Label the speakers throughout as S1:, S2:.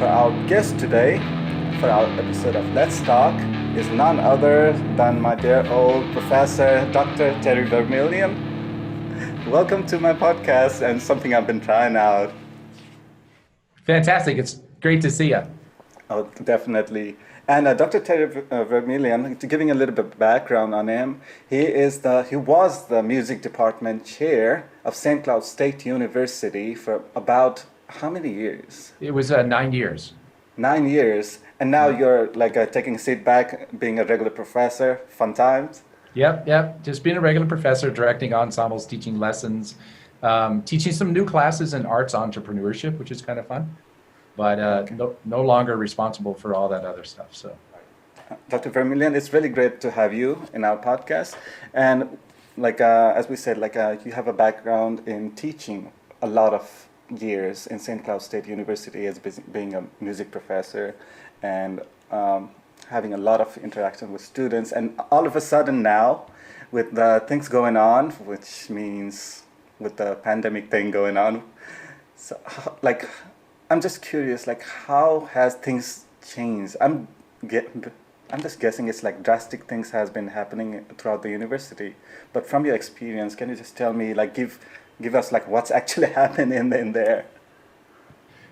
S1: for our guest today, for our episode of Let's Talk, is none other than my dear old professor, Dr. Terry Vermillion. Welcome to my podcast and something I've been trying out.
S2: Fantastic. It's great to see you.
S1: Oh, definitely. And Dr. Terry Vermillion, to giving a little bit of background on him, he was the music department chair of St. Cloud State University for about how many years?
S2: It was 9 years.
S1: 9 years. And now
S2: Yeah.
S1: you're like taking a seat back, being a regular professor. Fun times.
S2: Yep. Just being a regular professor, directing ensembles, teaching lessons, teaching some new classes in arts entrepreneurship, which is kind of fun. But
S1: Okay.
S2: no longer responsible for all that other stuff. So
S1: Dr. Vermillion, it's really great to have you in our podcast. And like as we said, you have a background in teaching a lot of years in St. Cloud State University as being a music professor and having a lot of interaction with students. And all of a sudden now, with the things going on, which means with the pandemic thing going on, so like I'm just curious, like how has things changed? Get, I'm just guessing it's like drastic things has been happening throughout the university. But from your experience, can you just tell me, like, give us like what's actually happening in there?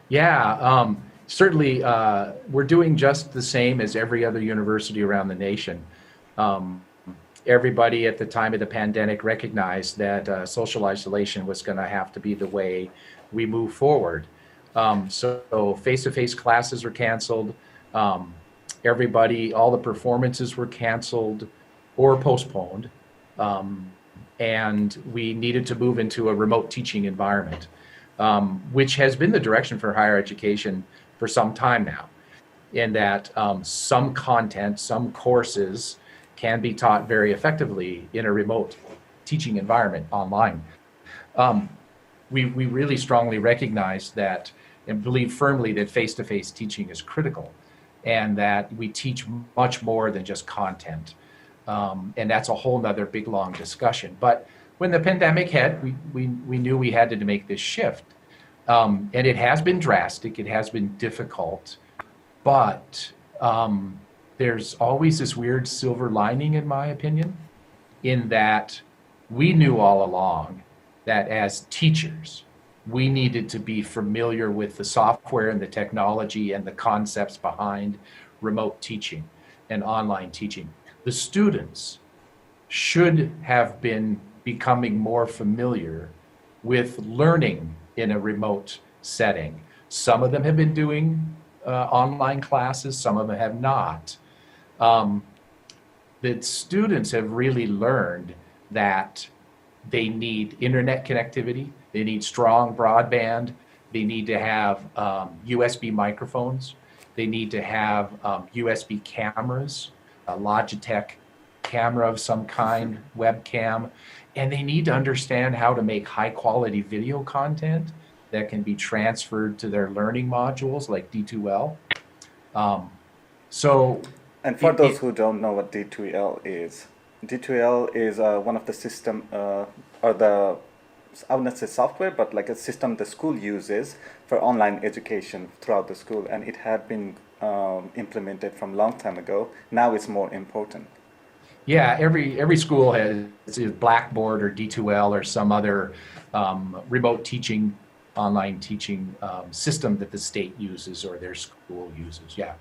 S2: yeah, certainly we're doing just the same as every other university around the nation. Um, Everybody at the time of the pandemic recognized that social isolation was going to have to be the way we move forward. So face-to-face classes were canceled. Um, all the performances were canceled or postponed. Um, and we needed to move into a remote teaching environment, which has been the direction for higher education for some time now, in that some content, some courses can be taught very effectively in a remote teaching environment online. Um, we really strongly recognize that and believe firmly that face-to-face teaching is critical and that we teach much more than just content. And that's a whole nother big, long discussion. But when the pandemic hit, we knew we had to make this shift. And it has been drastic, it has been difficult, but there's always this weird silver lining, in my opinion, in that we knew all along that as teachers, we needed to be familiar with the software and the technology and the concepts behind remote teaching and online teaching. The students should have been becoming more familiar with learning in a remote setting. Some of them have been doing online classes, some of them have not. Um, the students have really learned that they need internet connectivity, they need strong broadband, they need to have USB microphones, they need to have USB cameras, a Logitech camera of some kind, webcam, and they need to understand how to make high quality video content that can be transferred to their learning modules like D2L. Um, so
S1: And for
S2: it,
S1: those
S2: it
S1: who don't know what D2L is, D2L is one of the system or the I would not say software, but like a system the school uses for online education throughout the school, and it had been implemented from long time ago. Now it's more important.
S2: Yeah, every school has either Blackboard or D2L or some other remote teaching, online teaching system that the state uses or their school uses. Yeah,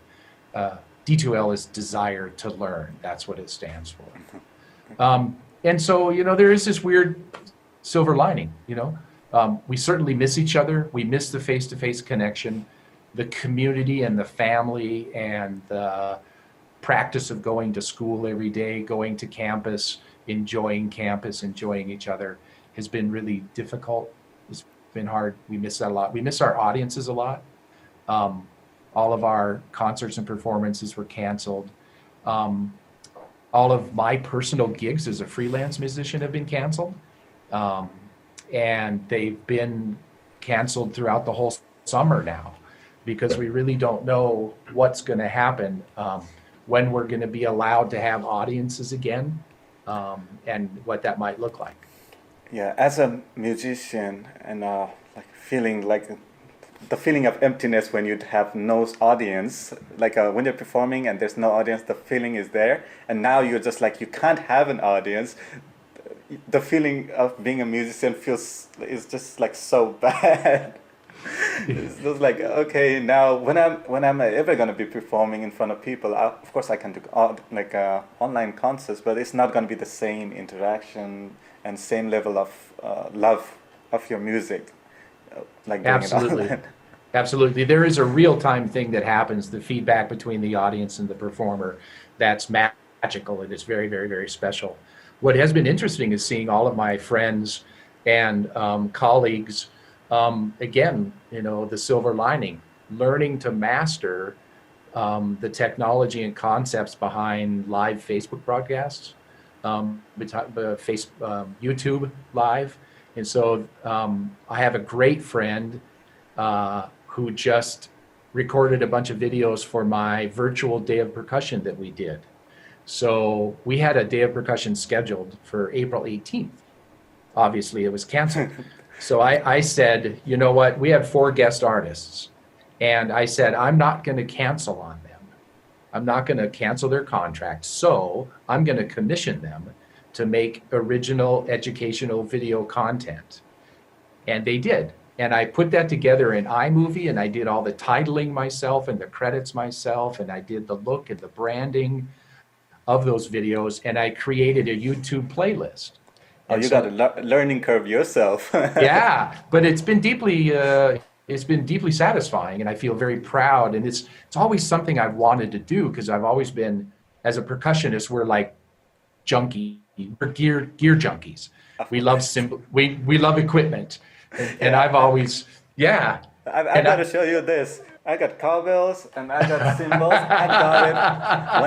S2: D2L is desire to learn. That's what it stands for. And so, there is this weird silver lining. We certainly miss each other. We miss the face-to-face connection, the community and the family and the practice of going to school every day, going to campus, enjoying each other has been really difficult. It's been hard. We miss that a lot. We miss our audiences a lot. Um, all of our concerts and performances were canceled. Um, all of my personal gigs as a freelance musician have been canceled. Um, and they've been canceled throughout the whole summer now because we really don't know what's going to happen, when we're going to be allowed to have audiences again, and what that might look like.
S1: Yeah, as a musician and like feeling like the feeling of emptiness when you have no audience, like when you're performing and there's no audience, the feeling is there, and now you're just like you can't have an audience. The feeling of being a musician is just like so bad. It's just like, okay, now when I'm ever gonna be performing in front of people, of course I can do online concerts, but it's not gonna be the same interaction and same level of love of your music, like doing it
S2: Absolutely.
S1: online.
S2: Absolutely. There is a real-time thing that happens, the feedback between the audience and the performer, that's magical. It is very, very, very special. What has been interesting is seeing all of my friends and colleagues, again, the silver lining, learning to master the technology and concepts behind live Facebook broadcasts, YouTube live. And so I have a great friend who just recorded a bunch of videos for my virtual day of percussion that we did. So we had a day of percussion scheduled for April 18th. Obviously, it was canceled. So I said, you know what? We have 4 guest artists. And I said, I'm not going to cancel on them. I'm not going to cancel their contract. So I'm going to commission them to make original educational video content. And they did. And I put that together in iMovie, and I did all the titling myself and the credits myself, and I did the look and the branding of those videos, and I created a YouTube playlist.
S1: Oh,
S2: And
S1: you
S2: so,
S1: got a learning curve yourself.
S2: yeah, but it's been deeply satisfying, and I feel very proud. And it's always something I've wanted to do, because I've always been, as a percussionist, we're like we're gear junkies. We love we love equipment, and I've always
S1: I've got to show you this. I got cowbells and I got cymbals. I got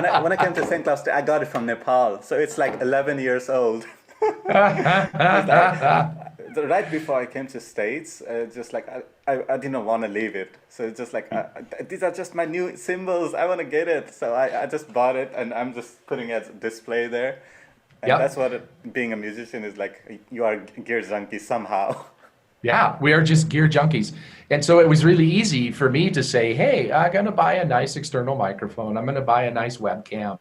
S1: it when I came to St. Cloud State. I got it from Nepal, so it's like 11 years old. Right before I came to States, just like I didn't want to leave it. So it's just like these are just my new cymbals. I want to get it. So I just bought it, and I'm just putting it as a display there. And that's what being a musician is like. You are gear junkie somehow.
S2: Yeah, we are just gear junkies. And so it was really easy for me to say, hey, I'm going to buy a nice external microphone. I'm going to buy a nice webcam.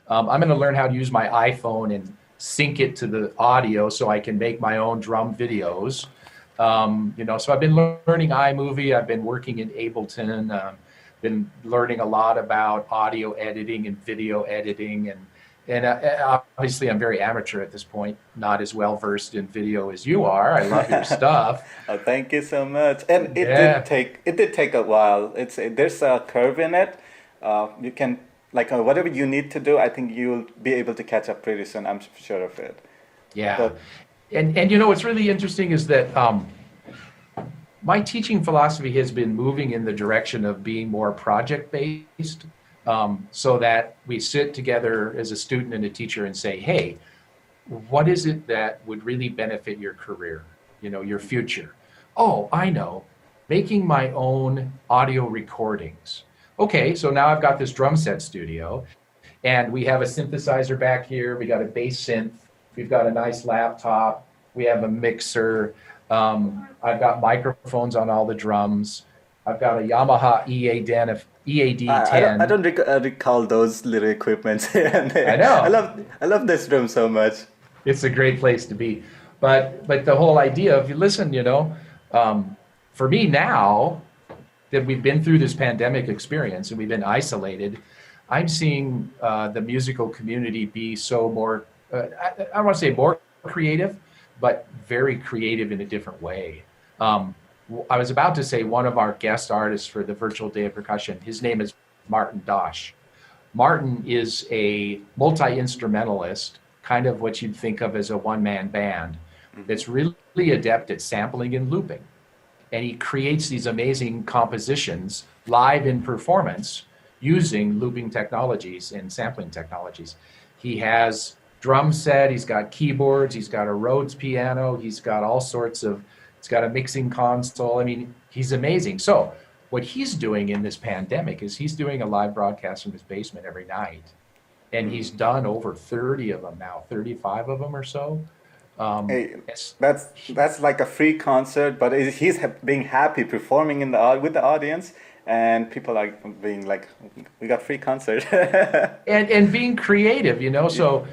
S2: I'm going to learn how to use my iPhone and sync it to the audio so I can make my own drum videos. So I've been learning iMovie. I've been working in Ableton. Been learning a lot about audio editing and video editing. And obviously, I'm very amateur at this point, not as well versed in video as you are. I love your stuff.
S1: Oh, thank you so much. And it did take a while. There's a curve in it. You can whatever you need to do. I think you'll be able to catch up pretty soon. I'm sure of it.
S2: Yeah,
S1: but,
S2: and what's really interesting is that my teaching philosophy has been moving in the direction of being more project based. So that we sit together as a student and a teacher and say, hey, what is it that would really benefit your career, your future? Oh, I know, making my own audio recordings. Okay, so now I've got this drum set studio, and we have a synthesizer back here. We got a bass synth. We've got a nice laptop. We have a mixer. I've got microphones on all the drums. I've got a Yamaha EAD10.
S1: I don't recall those little equipments here and there.
S2: I know.
S1: I love this room so much.
S2: It's a great place to be. But the whole idea of, listen, for me now that we've been through this pandemic experience and we've been isolated, I'm seeing the musical community be so more, I don't want to say more creative, but very creative in a different way. I was about to say one of our guest artists for the virtual day of percussion, his name is Martin Dosh. Martin is a multi-instrumentalist, kind of what you'd think of as a one-man band, that's really adept at sampling and looping. And he creates these amazing compositions live in performance using looping technologies and sampling technologies. He has drum set, he's got keyboards, he's got a Rhodes piano, he's got all sorts of, he's got a mixing console. I mean, he's amazing. So what he's doing in this pandemic is he's doing a live broadcast from his basement every night. And he's done over 30 of them now, 35 of them or so.
S1: Hey,
S2: It's,
S1: that's like a free concert, but he's being happy performing in the with the audience, and people are being like, "We got free concert."
S2: and being creative, so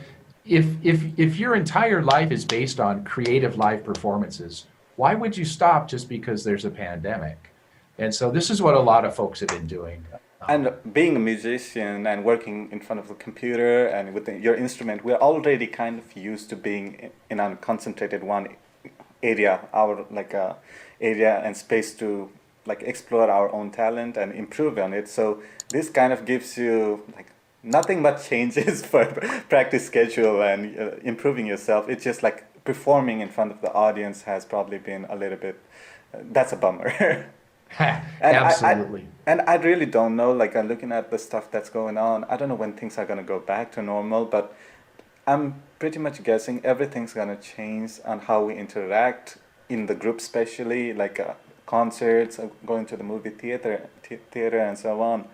S2: if your entire life is based on creative live performances, why would you stop just because there's a pandemic? And so this is what a lot of folks have been doing.
S1: And being a musician and working in front of the computer and with your instrument, we're already kind of used to being in a concentrated one area, our like area and space to like explore our own talent and improve on it. So this kind of gives you like nothing but changes for practice schedule and improving yourself. It's just like performing in front of the audience has probably been a little bit. That's a bummer. And
S2: Absolutely.
S1: and I really don't know. Like I'm looking at the stuff that's going on. I don't know when things are gonna go back to normal, but I'm pretty much guessing everything's gonna change on how we interact in the group, especially like concerts, going to the movie theater, and so on.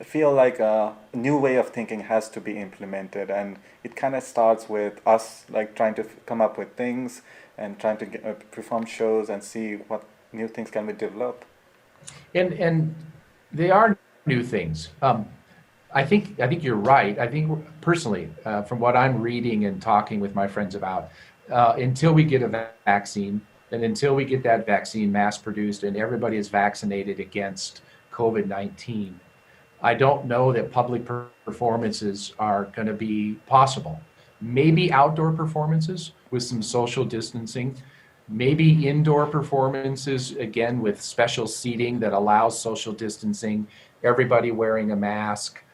S1: I feel like a new way of thinking has to be implemented, and it kind of starts with us like trying to come up with things and trying to perform shows and see what new things can we develop.
S2: And they are new things. I think you're right. I think personally, from what I'm reading and talking with my friends about, until we get a vaccine, and until we get that vaccine mass produced and everybody is vaccinated against COVID-19, I don't know that public performances are going to be possible. Maybe outdoor performances with some social distancing, maybe indoor performances, again, with special seating that allows social distancing, everybody wearing a mask,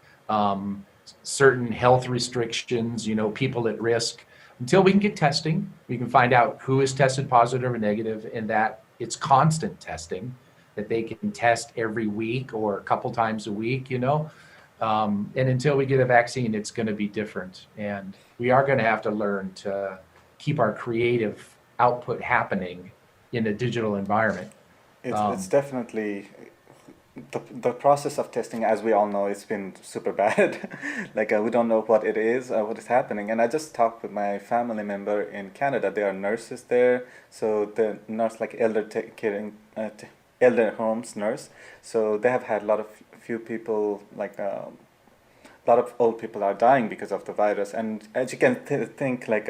S2: certain health restrictions, people at risk. Until we can get testing, we can find out who is tested positive or negative, and that it's constant testing, that they can test every week or a couple times a week, And until we get a vaccine, it's going to be different. And we are going to have to learn to keep our creative output happening in a digital environment.
S1: It's definitely the process of testing, as we all know, it's been super bad. Like we don't know what it is, what is happening. And I just talked with my family member in Canada. There are nurses there, so the nurse like caring, elder homes nurse. So they have had a lot of few people like. A lot of old people are dying because of the virus, and as you can think, like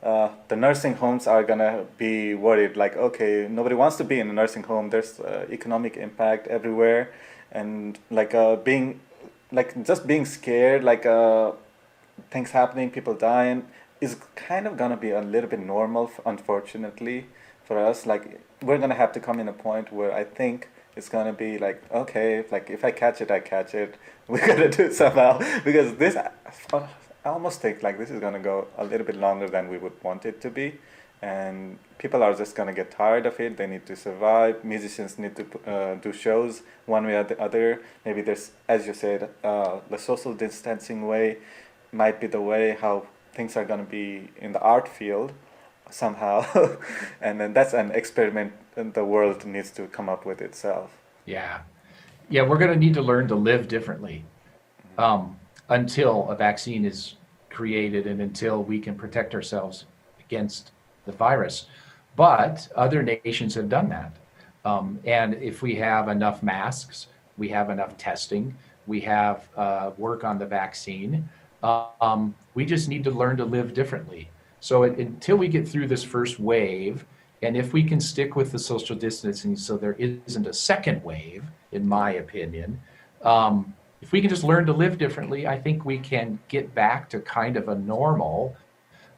S1: the nursing homes are gonna be worried. Like, okay, nobody wants to be in a nursing home. There's economic impact everywhere, and like being, like just being scared, like things happening, people dying, is kind of gonna be a little bit normal, unfortunately, for us. Like, we're gonna have to come in a point where I think it's gonna be like, okay, like if I catch it, I catch it. We gotta do it somehow because this. I almost think like this is gonna go a little bit longer than we would want it to be, and people are just gonna get tired of it. They need to survive. Musicians need to do shows one way or the other. Maybe there's, as you said, the social distancing way might be the way how things are gonna be in the art field somehow, and then that's an experiment the world needs to come up with itself.
S2: Yeah. Yeah, we're going to need to learn to live differently until a vaccine is created and until we can protect ourselves against the virus. But other nations have done that. And if we have enough masks, we have enough testing, we have work on the vaccine, we just need to learn to live differently. So until we get through this first wave, and if we can stick with the social distancing so there isn't a second wave, in my opinion, if we can just learn to live differently, I think we can get back to kind of a normal,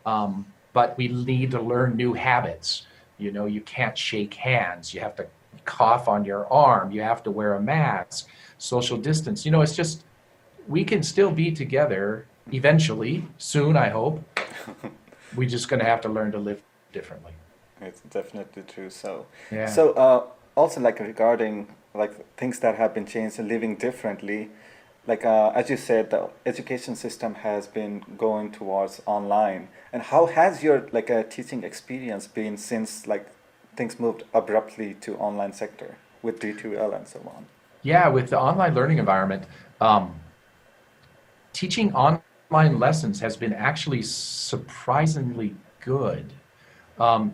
S2: but we need to learn new habits. You can't shake hands. You have to cough on your arm. You have to wear a mask, social distance. It's just, we can still be together eventually, soon, I hope. We're just going to have to learn to live differently.
S1: It's definitely true. So,
S2: Yeah.
S1: also like regarding like things that have been changed and living differently, like as you said, the education system has been going towards online. And how has your like teaching experience been since like things moved abruptly to online sector with D2L and so on?
S2: Yeah, with the online learning environment, teaching online lessons has been actually surprisingly good.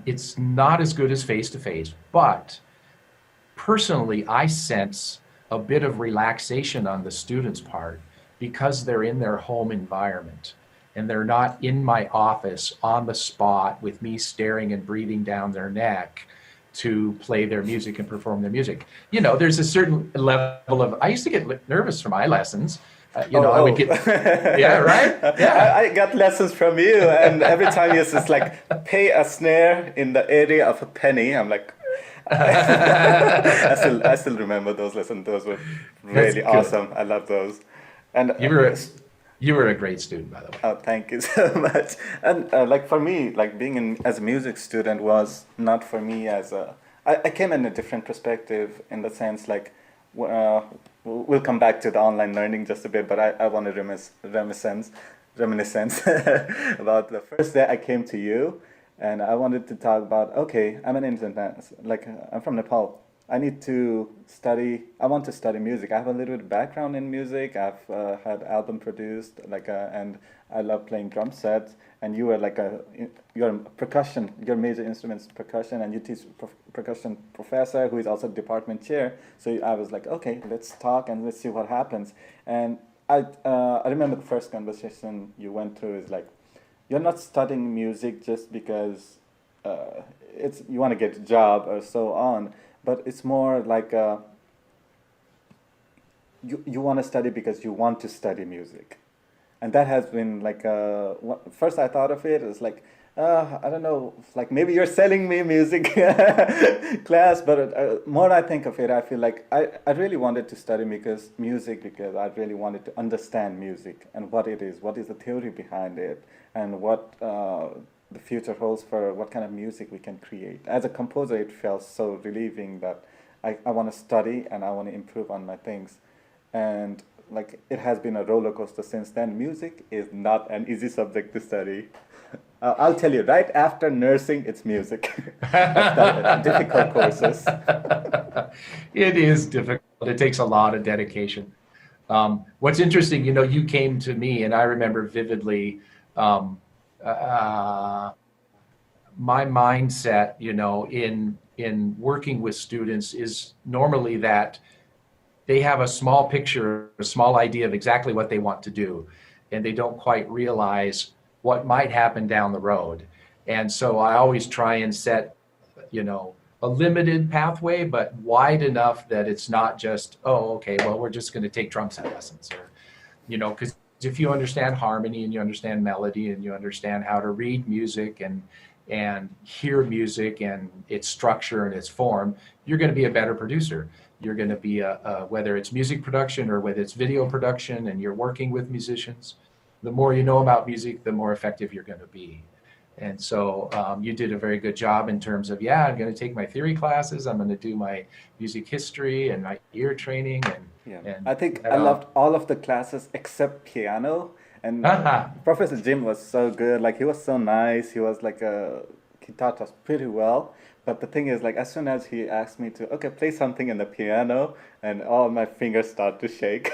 S2: It's not as good as face to face, but personally, I sense a bit of relaxation on the students' part because they're in their home environment and they're not in my office on the spot with me staring and breathing down their neck to play their music and perform their music. You know, there's a certain level of, I used to get nervous for my lessons. I would get, yeah, right? Yeah.
S1: I got lessons from you, and every time you just like pay a snare in the area of a penny, I'm like, I still remember those lessons. Those were
S2: That's
S1: really
S2: good.
S1: awesome. I love those. And
S2: You were, you were a great student, by the way.
S1: oh, thank you so much. And like for me, like being in as a music student was not for me as a. I came in a different perspective in the sense like, we'll come back to the online learning just a bit, but I want to reminiscence about the first day I came to you, and I wanted to talk about, okay, I'm an internet, like I'm from Nepal. I need to study. I want to study music. I have a little bit of background in music. I've had album produced, like, and I love playing drum sets. And you were like you're a percussion. Your major instruments percussion, and you teach percussion professor who is also department chair. So I was like, okay, let's talk and let's see what happens. And I remember the first conversation you went through is like, you're not studying music just because it's you want to get a job or so on, but it's more like you want to study because you want to study music. And that has been like first I thought of it as like, I don't know, like maybe you're selling me music class, but more I think of it, I feel like I really wanted to study because I really wanted to understand music and what it is, what is the theory behind it, and what the future holds for what kind of music we can create. As a composer, it felt so relieving that I want to study and I want to improve on my things. And like it has been a roller coaster since then. Music is not an easy subject to study. I'll tell you, right after nursing, it's music. That's the difficult courses.
S2: It is difficult. It takes a lot of dedication. What's interesting, you came to me, and I remember vividly uh, my mindset, in working with students is normally that they have a small picture, a small idea of exactly what they want to do, and they don't quite realize what might happen down the road. And so I always try and set, a limited pathway, but wide enough that it's not just, oh, okay, well, we're just going to take drum set lessons, or, because if you understand harmony and you understand melody and you understand how to read music and hear music and its structure and its form, you're going to be a better producer. You're going to be whether it's music production or whether it's video production and you're working with musicians, the more you know about music, the more effective you're going to be. And so you did a very good job in terms of, I'm going to take my theory classes, I'm going to do my music history and my ear training.
S1: Yeah,
S2: And
S1: I think I loved all of the classes except piano. And Professor Jim was so good. Like he was so nice. He was like he taught us pretty well. But the thing is, like as soon as he asked me to, okay, play something in the piano, and all my fingers start to shake.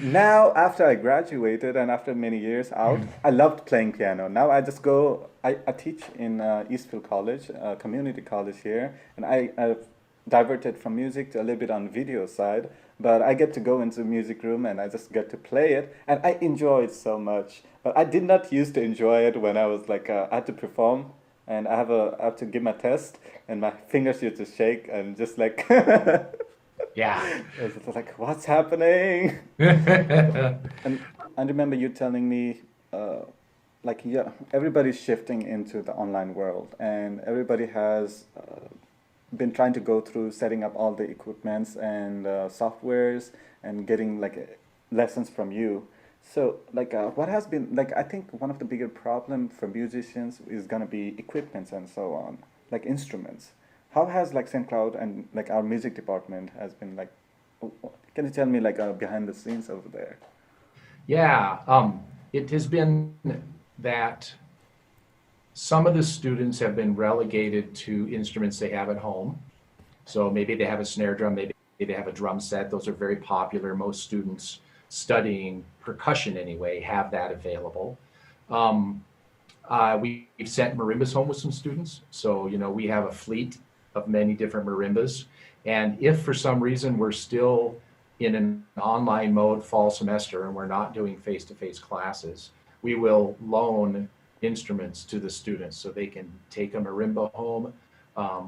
S1: Now, after I graduated and after many years out, I loved playing piano. Now I just go. I teach in Eastfield College, community college here, and I've diverted from music to a little bit on video side. But I get to go into the music room and I just get to play it, and I enjoy it so much. But I did not used to enjoy it when I was like I had to perform and I have to give my test, and my fingers used to shake and just like
S2: Yeah.
S1: it's like what's happening. And I remember you telling me, like yeah, everybody's shifting into the online world, and everybody has been trying to go through setting up all the equipments and softwares and getting like lessons from you. So, like, what has been like? I think one of the bigger problem for musicians is gonna be equipments and so on, like instruments. How has like St. Cloud and like our music department has been like? Can you tell me like behind the scenes over there?
S2: Yeah. It has been that some of the students have been relegated to instruments they have at home. So maybe they have a snare drum, maybe they have a drum set. Those are very popular. Most students studying percussion anyway have that available. We've sent marimbas home with some students. So, we have a fleet of many different marimbas. And if for some reason we're still in an online mode fall semester and we're not doing face-to-face classes, we will loan instruments to the students so they can take a marimba home.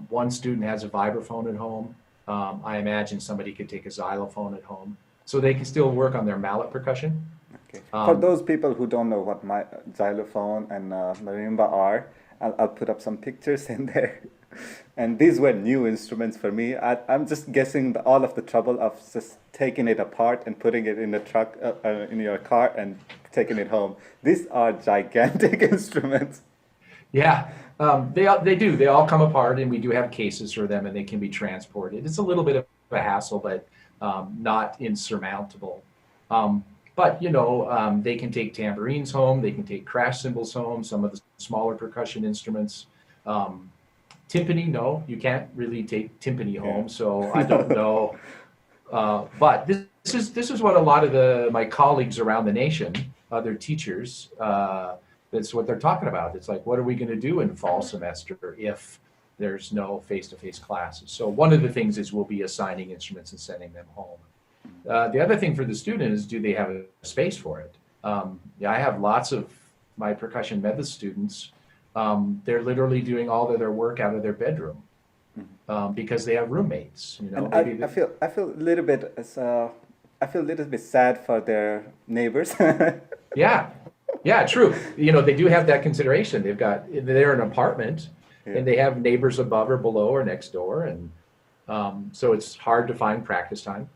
S2: One student has a vibraphone at home. I imagine somebody could take a xylophone at home. So they can still work on their mallet percussion.
S1: Okay. For
S2: Um,
S1: those people who don't know what my xylophone and marimba are, I'll put up some pictures in there. And these were new instruments for me. I'm just guessing all of the trouble of just taking it apart and putting it in the truck, in your car, and taking it home. These are gigantic instruments.
S2: Yeah, they do. They all come apart, and we do have cases for them, and they can be transported. It's a little bit of a hassle, but not insurmountable. Um, but they can take tambourines home. They can take crash cymbals home. Some of the smaller percussion instruments. Um, Timpani, no, you can't really take timpani
S1: Yeah.
S2: home. So I don't know. But this is what a lot of my colleagues around the nation, other teachers, that's what they're talking about. It's like, what are we going to do in fall semester if there's no face-to-face classes? So one of the things is we'll be assigning instruments and sending them home. The other thing for the student is, do they have a space for it? Yeah, I have lots of my percussion method students. They're literally doing all of their work out of their bedroom because they have roommates.
S1: And
S2: Maybe
S1: I feel a little bit I feel a little bit sad for their neighbors.
S2: yeah, yeah, true. They do have that consideration. They're an apartment,
S1: Yeah.
S2: and they have neighbors above or below or next door, and so it's hard to find practice time.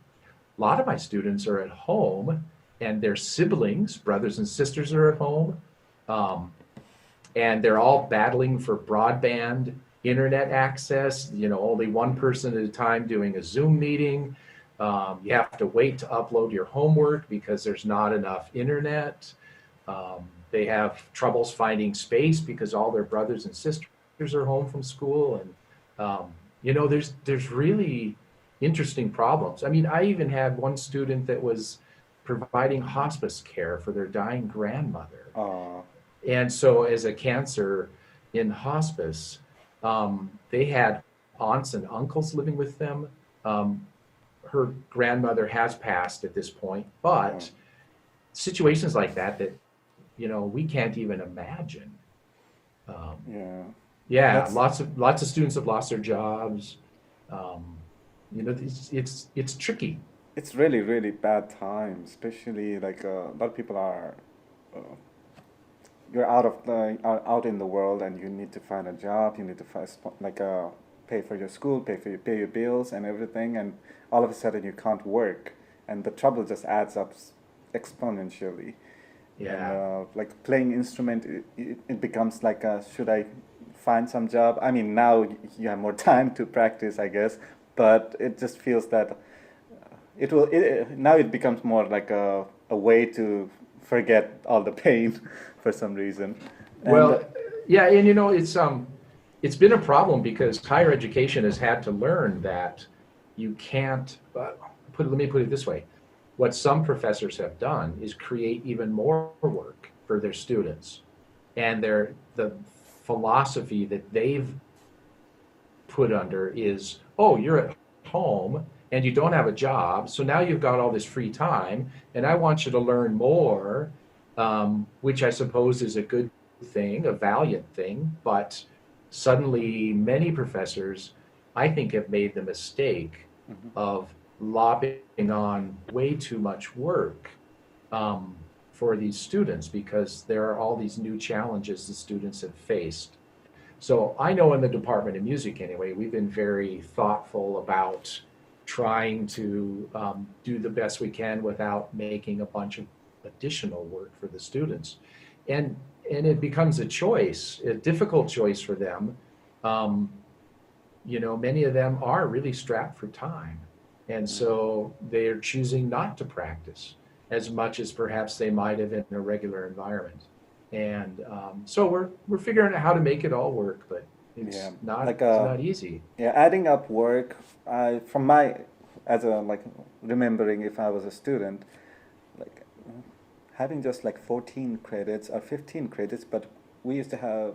S2: A lot of my students are at home, and their siblings, brothers and sisters, are at home, um, and they're all battling for broadband internet access. Only one person at a time doing a Zoom meeting. You have to wait to upload your homework because there's not enough internet. They have troubles finding space because all their brothers and sisters are home from school, and there's really interesting problems. I mean, I even had one student that was providing hospice care for their dying grandmother,
S1: uh,
S2: and so as a cancer in hospice, they had aunts and uncles living with them. Um, Her grandmother has passed at this point, but situations like that we can't even imagine. Um,
S1: yeah.
S2: yeah,
S1: That's
S2: lots of students have lost their jobs. Um, it's tricky.
S1: it's really really bad time, especially like a lot of people are uh, you're out in the world and you need to find a job. You need to pay for your school, pay your bills and everything, and all of a sudden you can't work, and the trouble just adds up exponentially. And
S2: Yeah.
S1: like playing instrument, it becomes like should I find some job? I mean, now you have more time to practice, I guess, but it just feels that now it becomes more like a way to forget all the pain for some reason. And
S2: Well, yeah, and it's been a problem because higher education has had to learn that you can't let me put it this way. What some professors have done is create even more work for their students. And the philosophy that they've put under is, oh, you're at home and you don't have a job, so now you've got all this free time, and I want you to learn more, which I suppose is a good thing, a valiant thing. But suddenly, many professors, I think, have made the mistake of lopping on way too much work for these students because there are all these new challenges the students have faced. So I know in the Department of Music, anyway, we've been very thoughtful about trying to do the best we can without making a bunch of additional work for the students. And it becomes a choice, a difficult choice for them. Um, Many of them are really strapped for time. And so they're choosing not to practice as much as perhaps they might have in a regular environment. And so we're figuring out how to make it all work, but it's
S1: yeah,
S2: not
S1: like
S2: it's not easy.
S1: yeah, adding up work. From my as a like remembering if I was a student, like, having just like 14 credits or 15 credits, but we used to have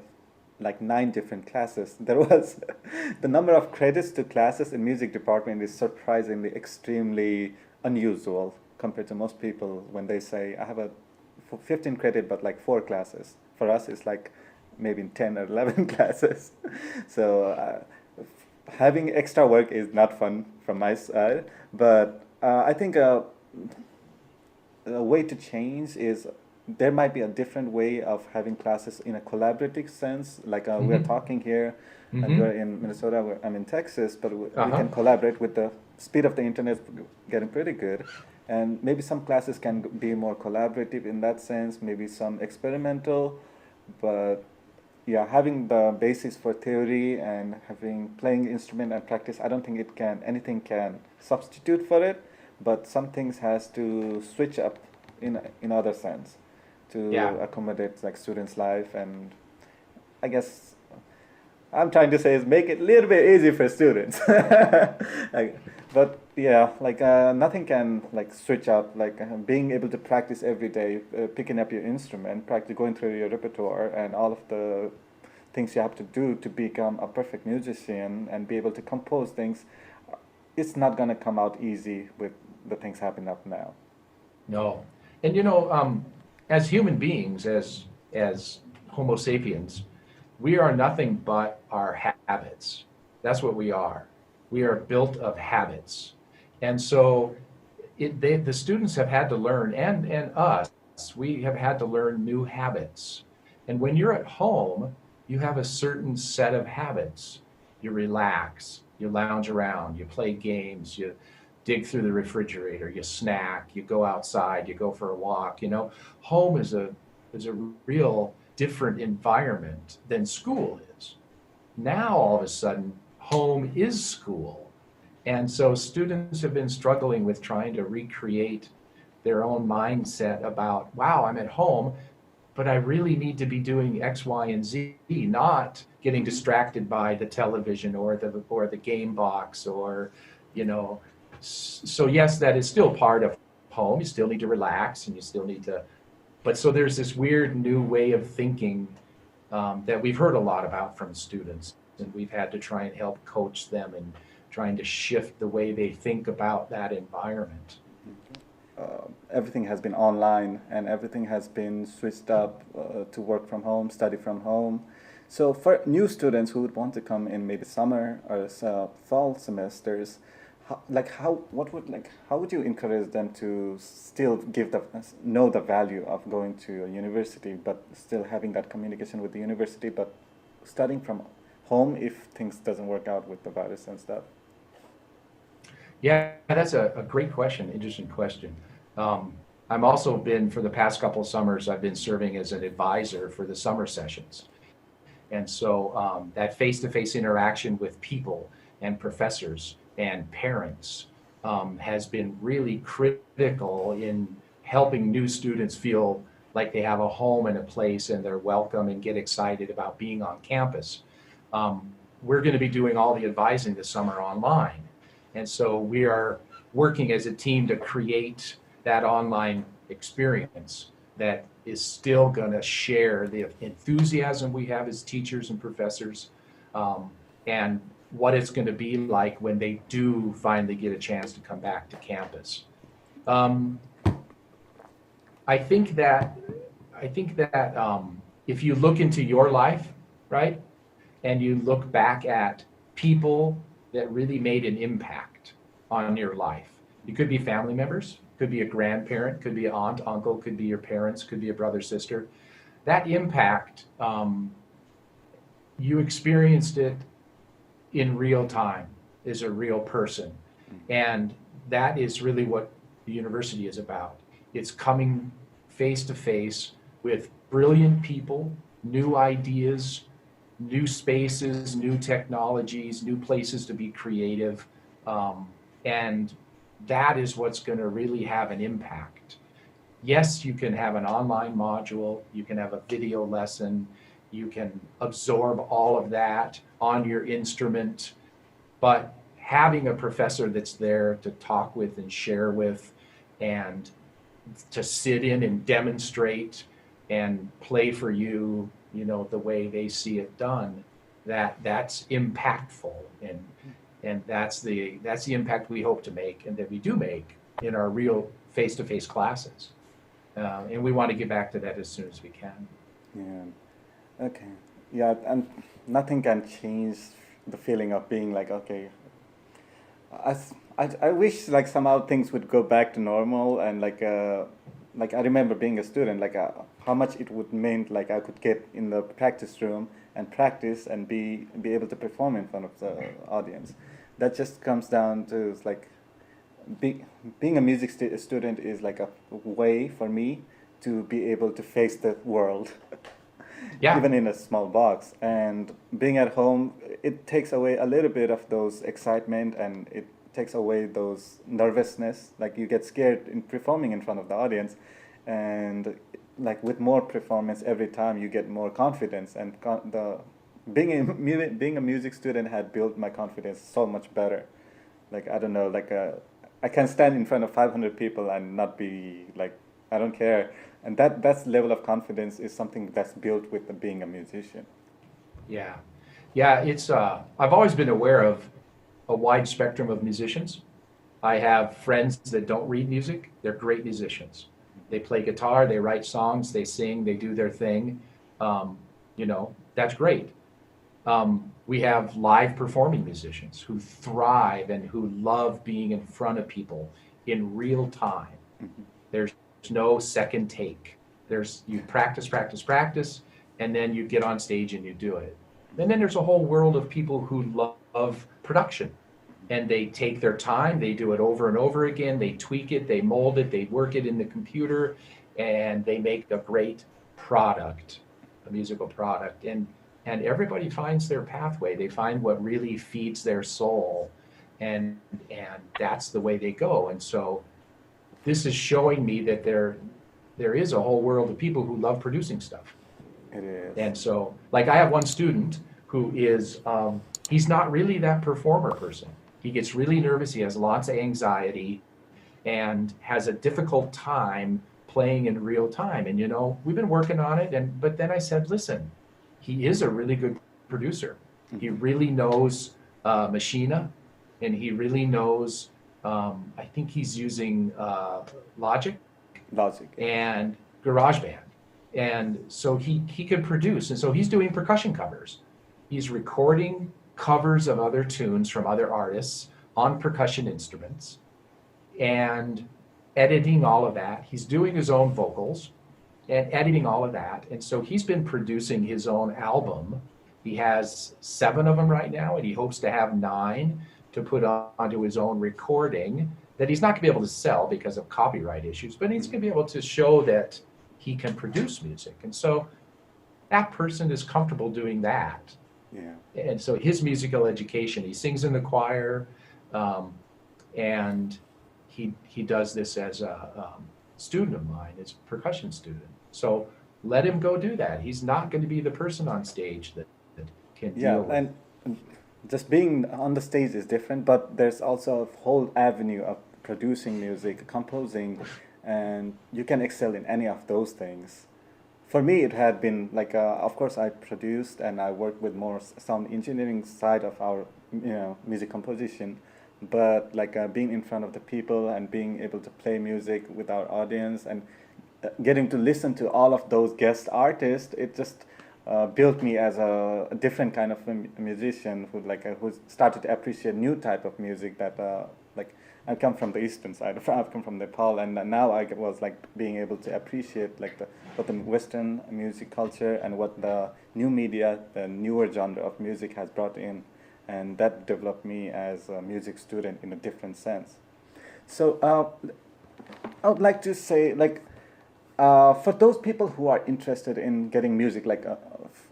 S1: like 9 different classes. There was the number of credits to classes in music department is surprisingly extremely unusual compared to most people when they say I have a 15 credit but like 4 classes. For us, it's like maybe 10 or 11 classes. So having extra work is not fun from my side, but I think a way to change is there might be a different way of having classes in a collaborative sense. Like we're
S2: Mm-hmm.
S1: talking here, and
S2: Mm-hmm.
S1: you're in Minnesota, I'm in Texas, but we
S2: Uh-huh.
S1: can collaborate with the speed of the internet getting pretty good. And maybe some classes can be more collaborative in that sense, maybe some experimental, but yeah, having the basis for theory and having playing instrument and practice, I don't think anything can substitute for it, but some things has to switch up in other sense to
S2: Yeah.
S1: accommodate like students' life. And I guess I'm trying to say is make it a little bit easy for students. Like, but yeah, like nothing can like switch up. Like being able to practice every day, picking up your instrument, practice going through your repertoire, and all of the things you have to do to become a perfect musician and be able to compose things. It's not gonna come out easy with the things happening up now.
S2: No. And as human beings, as Homo sapiens, we are nothing but our habits. That's what we are. We are built of habits. And so the students have had to learn, and us, we have had to learn new habits. And when you're at home, you have a certain set of habits. You relax, you lounge around, you play games, you dig through the refrigerator, you snack, you go outside, you go for a walk. Home is a real different environment than school is. Now all of a sudden, home is school. And so students have been struggling with trying to recreate their own mindset about, wow, I'm at home, but I really need to be doing X, Y, and Z, not getting distracted by the television or the game box or, you know. So yes, that is still part of home. You still need to relax and you still need to, but so there's this weird new way of thinking that we've heard a lot about from students, and we've had to try and help coach them and trying to shift the way they think about that environment.
S1: Everything has been online and everything has been switched up to work from home, study from home. So for new students who would want to come in maybe summer or fall semesters, how would you encourage them to still know the value of going to a university, but still having that communication with the university, but studying from home if things doesn't work out with the virus and stuff?
S2: Yeah, that's a great question, interesting question. Um, I'm also been, for the past couple of summers, I've been serving as an advisor for the summer sessions. And so that face-to-face interaction with people and professors and parents has been really critical in helping new students feel like they have a home and a place and they're welcome and get excited about being on campus. We're going to be doing all the advising this summer online. And so we are working as a team to create that online experience that is still going to share the enthusiasm we have as teachers and professors, and what it's going to be like when they do finally get a chance to come back to campus. Um, I think that if you look into your life, right, and you look back at people that really made an impact on your life, it could be family members, could be a grandparent, could be an aunt, uncle, could be your parents, could be a brother, sister. That impact, you experienced it in real time as a real person. And that is really what the university is about. It's coming face to face with brilliant people, new ideas, new spaces, new technologies, new places to be creative. And that is what's going to really have an impact. Yes, you can have an online module, you can have a video lesson, you can absorb all of that on your instrument, but having a professor that's there to talk with and share with and to sit in and demonstrate and play for you the way they see it done, that's impactful, and that's the impact we hope to make, and that we do make in our real face-to-face classes. And we want to get back to that as soon as we can.
S1: Yeah. Okay. Yeah, and nothing can change the feeling of being like, okay, I wish like somehow things would go back to normal, and like I remember being a student, how much it would mean like I could get in the practice room and practice and be able to perform in front of the audience. That just comes down to like be, being a student is like a way for me to be able to face the world
S2: Yeah.
S1: even in a small box. And being at home, it takes away a little bit of those excitement, and it takes away those nervousness. Like you get scared in performing in front of the audience, and like with more performance every time, you get more confidence. And the being a music student had built my confidence so much better. Like I don't know, I can stand in front of 500 people and not be like, I don't care. And that's level of confidence is something that's built with being a musician.
S2: Yeah. Yeah, it's I've always been aware of a wide spectrum of musicians. I have friends that don't read music. They're great musicians. They play guitar, they write songs, they sing, they do their thing. That's great. We have live performing musicians who thrive and who love being in front of people in real time.
S1: Mm-hmm.
S2: There's no second take. You practice, practice, practice, and then you get on stage and you do it. And then there's a whole world of people who love production, and they take their time, they do it over and over again, they tweak it, they mold it, they work it in the computer, and they make a great product, a musical product. And everybody finds their pathway. They find what really feeds their soul, and that's the way they go. And so this is showing me that there is a whole world of people who love producing stuff.
S1: It is.
S2: And so, like, I have one student who is, he's not really that performer person. He gets really nervous, he has lots of anxiety, and has a difficult time playing in real time. And, we've been working on it, but then I said, listen, he is a really good producer. He really knows Machina, and he really knows, I think he's using Logic and GarageBand. And so he can produce. And so he's doing percussion covers. He's recording covers of other tunes from other artists on percussion instruments and editing all of that. He's doing his own vocals and editing all of that. And so he's been producing his own album. He has 7 of them right now, and he hopes to have 9 to put onto his own recording that he's not going to be able to sell because of copyright issues, but he's going to be able to show that he can produce music. And so that person is comfortable doing that.
S1: Yeah.
S2: And so his musical education, he sings in the choir, and he does this as a student of mine, as a percussion student. So let him go do that. He's not going to be the person on stage that can deal with.
S1: And just being on the stage is different, but there's also a whole avenue of producing music, composing, and you can excel in any of those things. For me, it had been like, of course, I produced and I worked with more sound engineering side of our, music composition, but being in front of the people and being able to play music with our audience and getting to listen to all of those guest artists, it just built me as a different kind of a musician who started to appreciate new type of music that I come from the eastern side. I've come from Nepal, and now I was being able to appreciate what the Western music culture and what the new media, the newer genre of music has brought in, and that developed me as a music student in a different sense. So I would like to say for those people who are interested in getting music,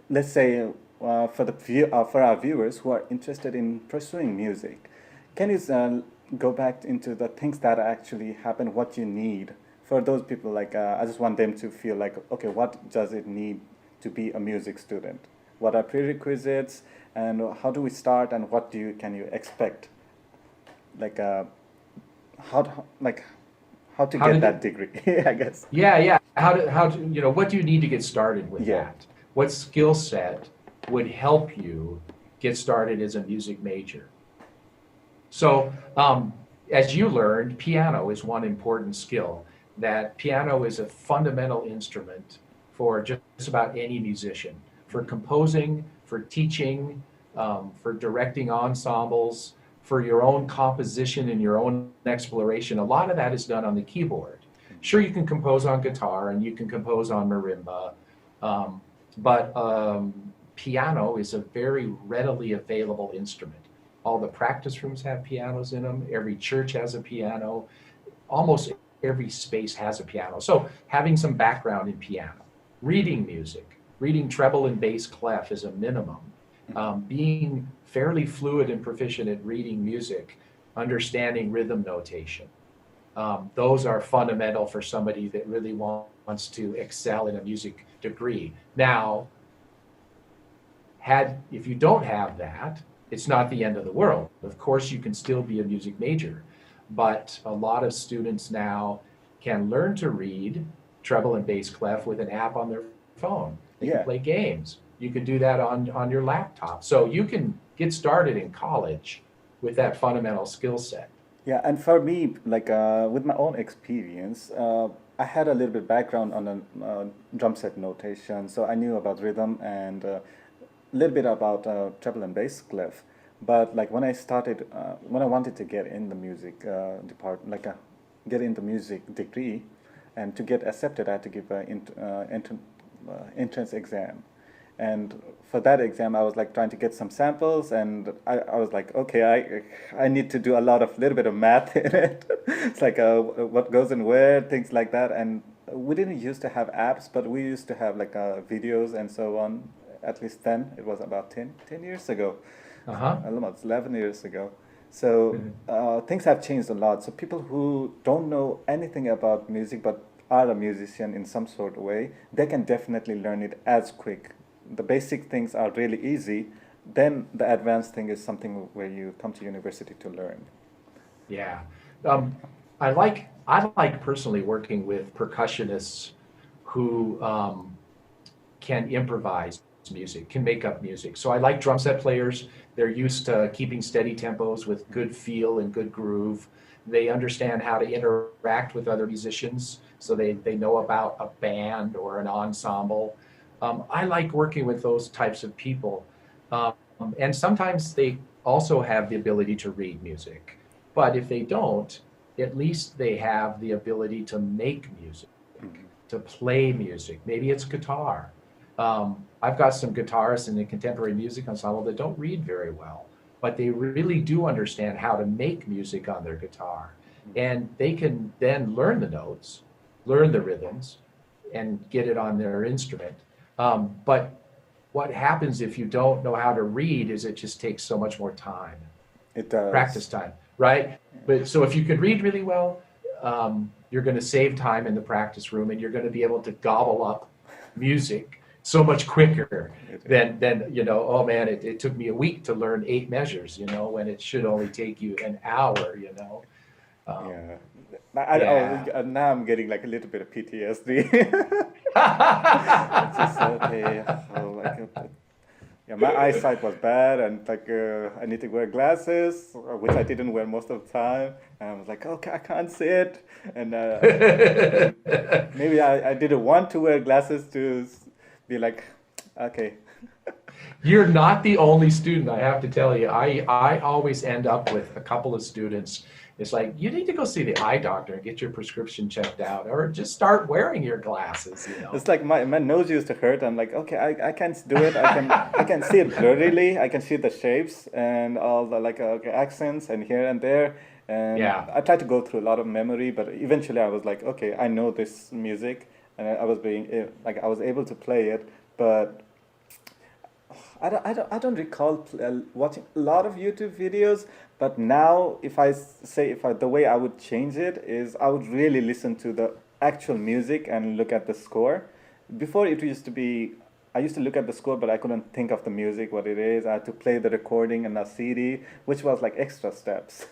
S1: let's say for our viewers who are interested in pursuing music, can you go back into the things that actually happen, what you need for those people? I just want them to feel okay, what does it need to be a music student? What are prerequisites, and how do we start, and what can you expect? How to get that degree, I guess.
S2: Yeah. How to what do you need to get started with
S1: Yeah.
S2: that? what skill set would help you get started as a music major. So, as you learned, piano is one important skill. That piano is a fundamental instrument for just about any musician, for composing, for teaching, for directing ensembles, for your own composition and your own exploration. A lot of that is done on the keyboard. Sure, you can compose on guitar and you can compose on marimba, but piano is a very readily available instrument. All the practice rooms have pianos in them. Every church has a piano. Almost every space has a piano. So having some background in piano, reading music, reading treble and bass clef is a minimum. Being fairly fluid and proficient at reading music, understanding rhythm notation. Those are fundamental for somebody that really wants to excel in a music degree. Now, if you don't have that, it's not the end of the world. Of course, you can still be a music major, but a lot of students now can learn to read treble and bass clef with an app on their phone. They can play games. You can do that on your laptop. So you can get started in college with that fundamental skill set.
S1: Yeah, and for me, like with my own experience, I had a little bit background on a drum set notation, so I knew about rhythm and a little bit about treble and bass clef. But like when I started, when I wanted to get in the music department, get in the music degree, and to get accepted, I had to give an entrance exam. And for that exam, I was like trying to get some samples, and I was like, okay, I need to do a little bit of math in it. It's like what goes in where, things like that. And we didn't used to have apps, but we used to have like videos and so on. At least then, it was about 10 years ago, almost 11 years ago. So things have changed a lot. So people who don't know anything about music but are a musician in some sort of way, they can definitely learn it as quick. The basic things are really easy. Then the advanced thing is something where you come to university to learn.
S2: Yeah. I like personally working with percussionists who can improvise music, can make up music. So I like drum set players. They're used to keeping steady tempos with good feel and good groove. They understand how to interact with other musicians, so they know about a band or an ensemble. I like working with those types of people. And sometimes they also have the ability to read music. But if they don't, at least they have the ability to make music, to play music. Maybe it's guitar. I've got some guitarists in the contemporary music ensemble that don't read very well, but they really do understand how to make music on their guitar. And they can then learn the notes, learn the rhythms, and get it on their instrument. But what happens if you don't know how to read is it just takes so much more time.
S1: It does.
S2: Practice time, right? But so if you can read really well, you're going to save time in the practice room, and you're going to be able to gobble up music so much quicker than oh man, it took me a week to learn 8 measures, when it should only take you an hour.
S1: Now I'm getting like a little bit of PTSD. It's just, my eyesight was bad, and I need to wear glasses, which I didn't wear most of the time. And I was like, okay, I can't see it, and maybe I didn't want to wear glasses to be like, okay.
S2: You're not the only student, I have to tell you. I always end up with a couple of students. It's like, you need to go see the eye doctor and get your prescription checked out, or just start wearing your glasses.
S1: It's like my nose used to hurt. I'm like, okay, I can't do it. I can see it blurrily. I can see the shapes and all the accents and here and there. And I tried to go through a lot of memory, but eventually I was like, okay, I know this music, and I was able to play it, but I don't recall watching a lot of YouTube videos. But now, the way I would change it is I would really listen to the actual music and look at the score. Before it used to be, I used to look at the score, but I couldn't think of the music, what it is. I had to play the recording and a CD, which was like extra steps.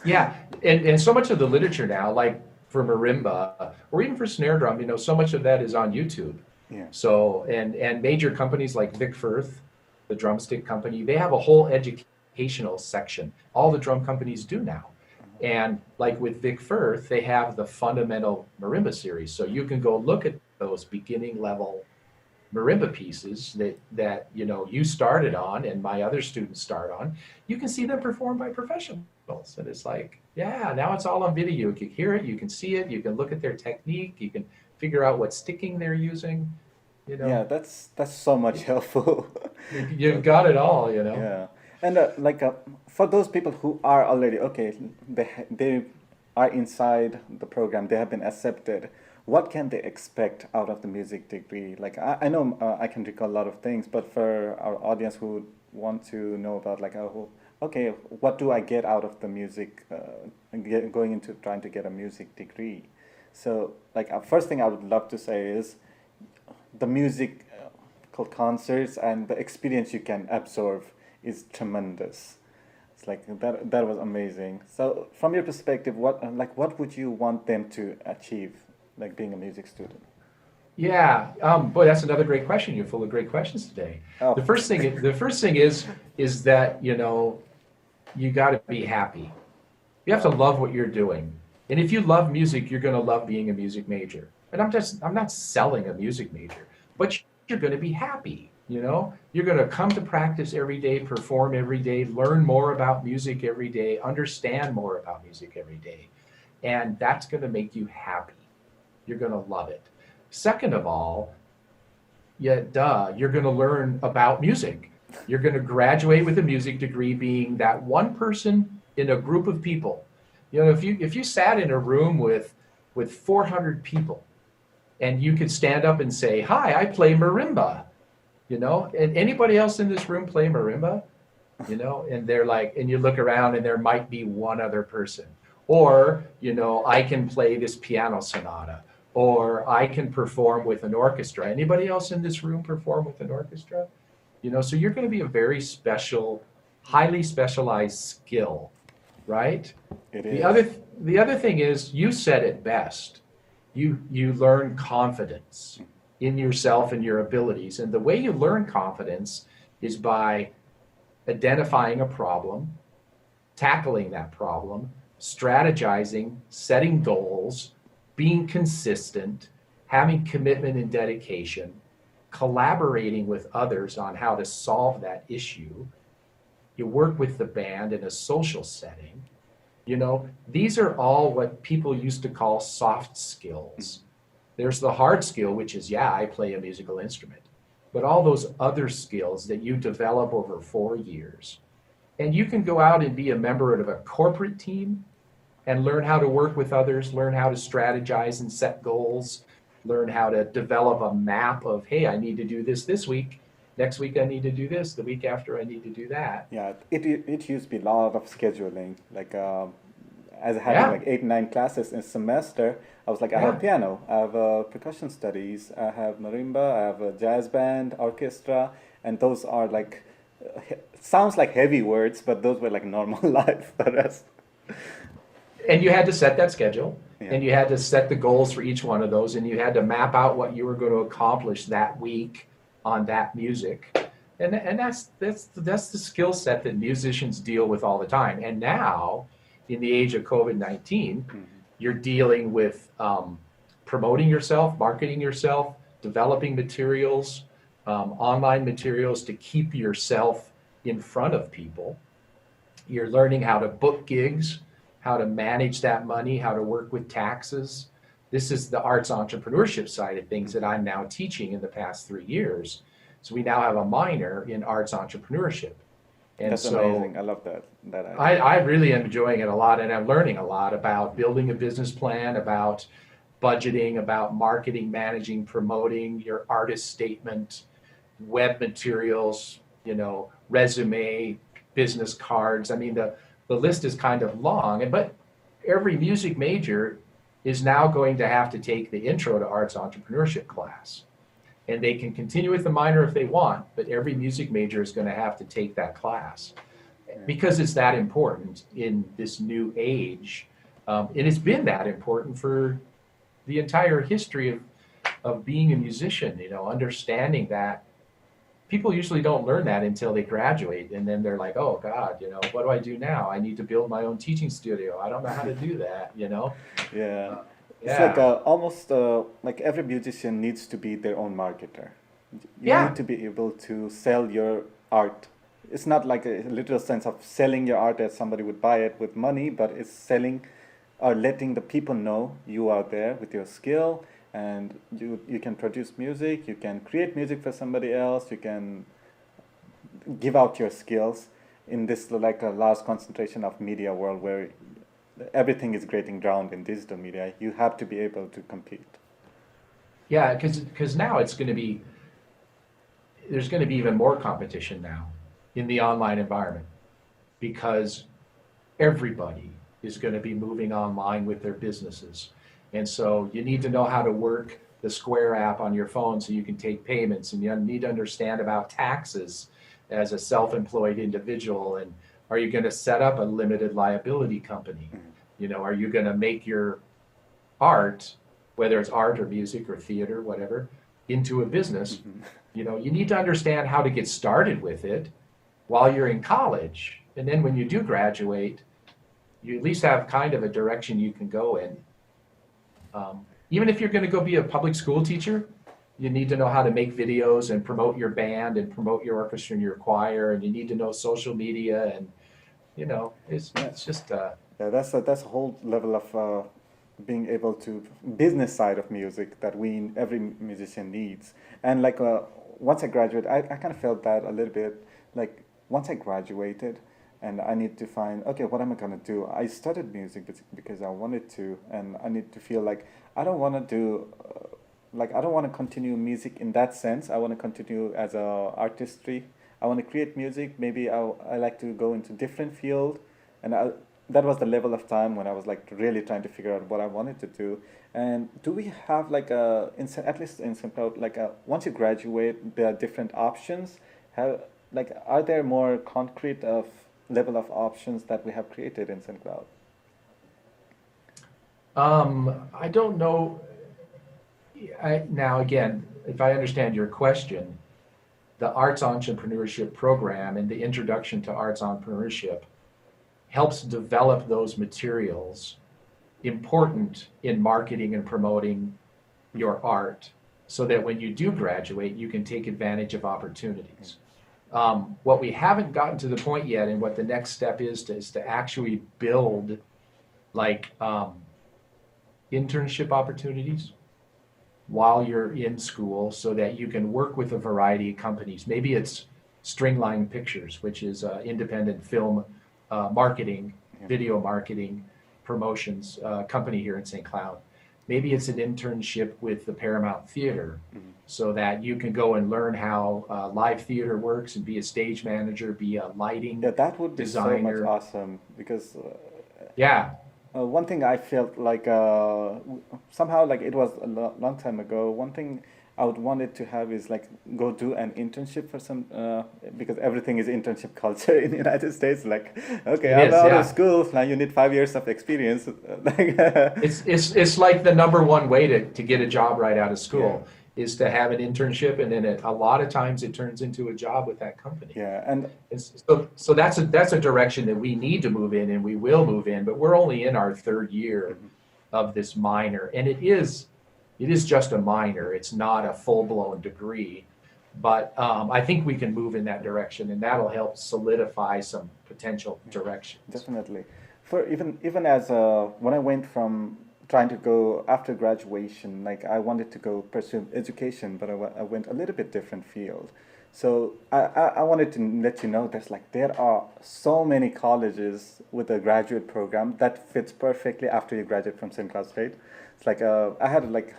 S2: Yeah, and so much of the literature now, like for marimba or even for snare drum, so much of that is on YouTube.
S1: Yeah.
S2: So, and major companies like Vic Firth, the drumstick company, they have a whole educational section. All the drum companies do now. And like with Vic Firth, they have the fundamental marimba series. So you can go look at those beginning level marimba pieces that you started on and my other students start on. You can see them performed by professionals, and it's like, yeah, now it's all on video. You can hear it, you can see it, you can look at their technique, you can figure out what sticking they're using. you
S1: Yeah,
S2: know
S1: that's so much helpful.
S2: you've got it all.
S1: Yeah, and for those people who are already okay, they are inside the program, they have been accepted. What can they expect out of the music degree? Like I know I can recall a lot of things, but for our audience who want to know about like okay, what do I get out of the music, going into trying to get a music degree? So like first thing I would love to say is the music called concerts and the experience you can absorb is tremendous. It's like that was amazing. So from your perspective, what would you want them to achieve, like being a music student?
S2: Yeah, boy, that's another great question. You're full of great questions today.
S1: Oh,
S2: The first thing is that you got to be happy. You have to
S1: wow.
S2: love what you're doing. And if you love music, you're going to love being a music major. And I'm not selling a music major, but you're going to be happy. You're going to come to practice every day, perform every day, learn more about music every day, understand more about music every day. And that's going to make you happy. You're going to love it. Second of all, you're going to learn about music. You're going to graduate with a music degree being that one person in a group of people. If you sat in a room with 400 people and you could stand up and say, "Hi, I play marimba," and anybody else in this room play marimba? And they're like, and you look around and there might be one other person. Or, I can play this piano sonata, or I can perform with an orchestra. Anybody else in this room perform with an orchestra? So you're going to be a very special, highly specialized skill, right?
S1: It
S2: The
S1: is.
S2: other the other thing is, you said it best. You learn confidence in yourself and your abilities. And the way you learn confidence is by identifying a problem, tackling that problem, strategizing, setting goals, being consistent, having commitment and dedication, collaborating with others on how to solve that issue. You work with the band in a social setting. These are all what people used to call soft skills. There's the hard skill, which is, yeah, I play a musical instrument. But all those other skills that you develop over 4 years. And you can go out and be a member of a corporate team and learn how to work with others, learn how to strategize and set goals, learn how to develop a map of, hey, I need to do this week. Next week, I need to do this. The week after, I need to do that.
S1: Yeah, it used to be a lot of scheduling. Like as having
S2: Yeah,
S1: like 8 9 classes in semester, I was like, I have
S2: yeah.
S1: piano, I have percussion studies, I have marimba, I have a jazz band, orchestra, and those are like sounds like heavy words, but those were like normal life. The rest,
S2: And you had to set that schedule,
S1: yeah,
S2: and you had to set the goals for each one of those, and you had to map out what you were going to accomplish that week on that music. And that's the skill set that musicians deal with all the time. And now, in the age of COVID-19, you're dealing with promoting yourself, marketing yourself, developing materials, online materials to keep yourself in front of people. You're learning how to book gigs, how to manage that money, how to work with taxes. This is the arts entrepreneurship side of things that I'm now teaching in the past 3 years. So we now have a minor in arts entrepreneurship. And
S1: that's
S2: so
S1: amazing. I love that idea.
S2: I really am enjoying it a lot, and I'm learning a lot about building a business plan, about budgeting, about marketing, managing, promoting your artist statement, web materials, resume, business cards. I mean, the list is kind of long, but every music major is now going to have to take the Intro to Arts Entrepreneurship class. And they can continue with the minor if they want, but every music major is going to have to take that class
S1: Yeah.
S2: because it's that important in this new age. And it's been that important for the entire history of being a musician, understanding that people usually don't learn that until they graduate. And then they're like, oh God, what do I do now? I need to build my own teaching studio. I don't know how to do that.
S1: Yeah. It's like
S2: Yeah.
S1: almost like every musician needs to be their own marketer. You need
S2: Yeah.
S1: to be able to sell your art. It's not like a literal sense of selling your art as somebody would buy it with money, but it's selling or letting the people know you are there with your skill, and you can produce music, you can create music for somebody else, you can give out your skills in this like a large concentration of media world where everything is getting drowned in digital media. You have to be able to compete.
S2: Yeah. Because now there's going to be even more competition now in the online environment because everybody is going to be moving online with their businesses. And so you need to know how to work the Square app on your phone so you can take payments, and you need to understand about taxes as a self-employed individual. And are you going to set up a limited liability company? Are you going to make your art, whether it's art or music or theater, whatever, into a business? You need to understand how to get started with it while you're in college. And then when you do graduate, you at least have kind of a direction you can go in. Even if you're going to go be a public school teacher, you need to know how to make videos and promote your band and promote your orchestra and your choir, and you need to know social media, and
S1: Yeah.
S2: it's just
S1: Yeah, that's a whole level of being able to business side of music that every musician needs. And like once I graduated, I kind of felt that a little bit. Like once I graduated, and I need to find, okay, what am I gonna do? I studied music because I wanted to, and I need to feel like I don't want to do. Like I don't want to continue music in that sense. I want to continue as a artistry. I want to create music. Maybe I like to go into different field, and that was the level of time when I was like really trying to figure out what I wanted to do. And do we have like at least in SoundCloud, like once you graduate, there are different options. Have like are there more concrete of level of options that we have created in SoundCloud?
S2: I don't know. Now again, if I understand your question, the arts entrepreneurship program and the introduction to arts entrepreneurship helps develop those materials important in marketing and promoting your art so that when you do graduate, you can take advantage of opportunities. What we haven't gotten to the point yet, and what the next step is to actually build like internship opportunities while you're in school so that you can work with a variety of companies. Maybe it's Stringline Pictures, which is independent film marketing,
S1: Yeah.
S2: video marketing, promotions company here in St. Cloud. Maybe it's an internship with the Paramount Theater so that you can go and learn how live theater works and be a stage manager, be a lighting
S1: Yeah, that would be so much
S2: designer.
S1: awesome because
S2: Yeah,
S1: one thing I felt like somehow like it was a long time ago. One thing I would wanted to have is like go do an internship for some because everything is internship culture in the United States. Like, okay,
S2: it
S1: I'm
S2: is.
S1: out of
S2: Yeah.
S1: school now. You need 5 years of experience. Like,
S2: It's like the number one way to get a job right out of
S1: yeah,
S2: school is to have an internship, and then a lot of times it turns into a job with that company.
S1: yeah, and
S2: So that's a direction that we need to move in, and we will move in. But we're only in our third year of this minor, and it is just a minor. It's not a full blown degree, but I think we can move in that direction, and that'll help solidify some potential directions.
S1: definitely. For even as when I went from trying to go after graduation, like I wanted to go pursue education, but I went a little bit different field. So I wanted to let you know there's like there are so many colleges with a graduate program that fits perfectly after you graduate from St. Cloud State. It's like I had like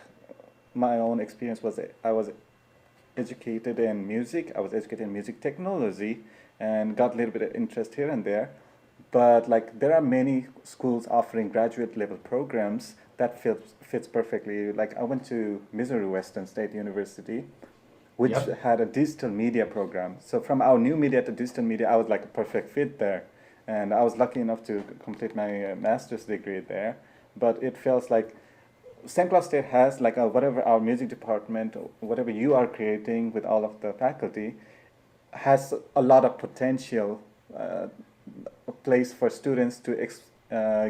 S1: my own experience was I was educated in music. I was educated in music technology and got a little bit of interest here and there. But like there are many schools offering graduate level programs that fits perfectly. Like I went to Missouri Western State University, which
S2: Yep.
S1: had a digital media program. So from our new media to digital media, I was like a perfect fit there. And I was lucky enough to complete my master's degree there. But it feels like St. Cloud State has like whatever our music department, whatever you are creating with all of the faculty, has a lot of potential, uh, a place for students to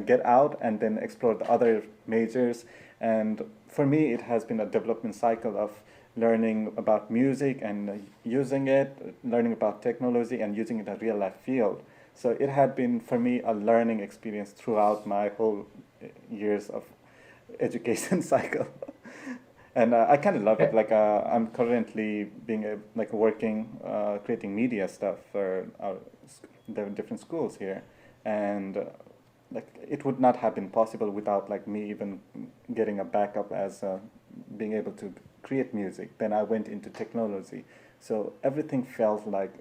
S1: get out and then explore the other majors. And for me, it has been a development cycle of learning about music and using it, learning about technology and using it in a real life field. So it had been for me a learning experience throughout my whole years of education cycle. And I kind of love it. Like I'm currently like working, creating media stuff for the different schools here, and like it would not have been possible without like me even getting a backup as being able to create music. Then I went into technology, so everything felt like